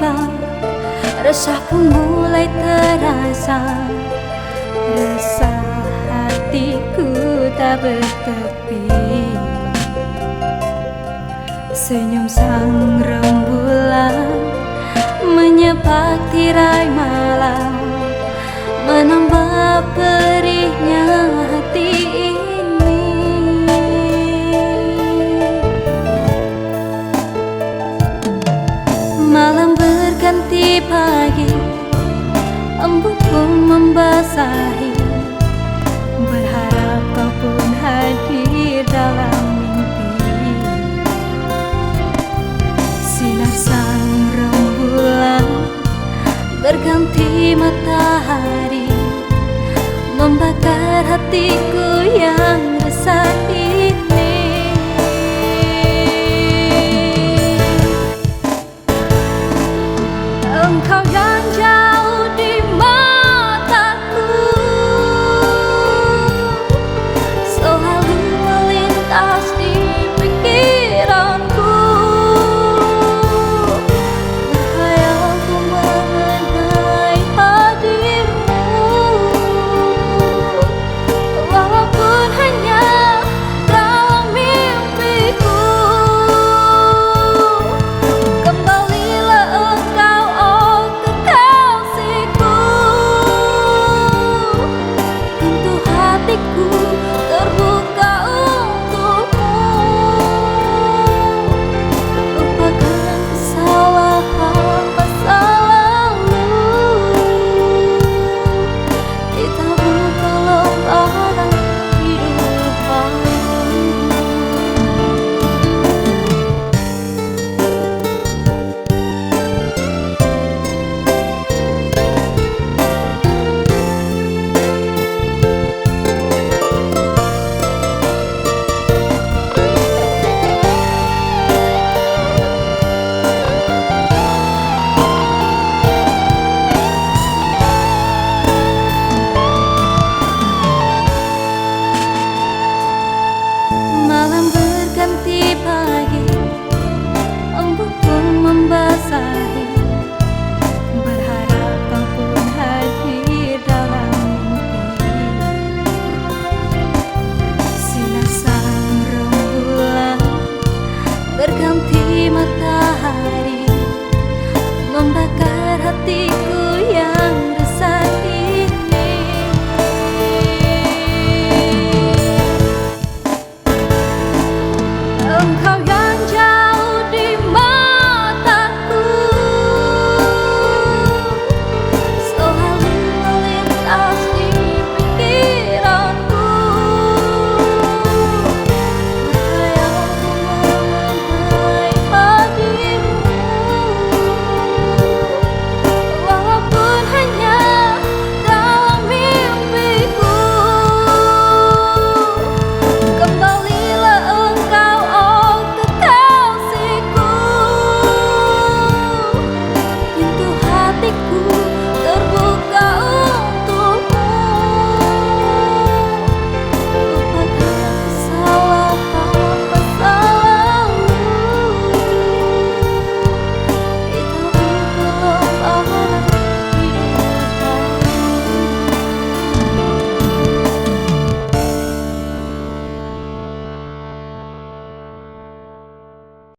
tiba, resah pun mulai terasa. Resah hatiku tak bertepi. Senyum sang rembulan menyepak tirai malam, menambah perihnya hati ini. Malam berganti pagi, embun pun membasahi, berharap kau pun hadir dalam mimpi. Sinar sang rembulan berganti matahari, membakar hatiku yang resah ini. Engkau yang jauh di mataku, selalu melintas di pikiranku. Berkhayalku mengenai hadirmu, walaupun hanya dalam mimpiku. Kembalilah engkau, oh kekasihku, pintu hatiku terbuka untukmu. Lupakan kesalahan masa lalu, kita buka lembaran hidup baru. Malam berganti pagi, embun pun membasahi, berharap kau pun hadir dalam mimpi. Sinar sang rembulan berganti matahari, membakar hatiku yang resah ini. Engkau yang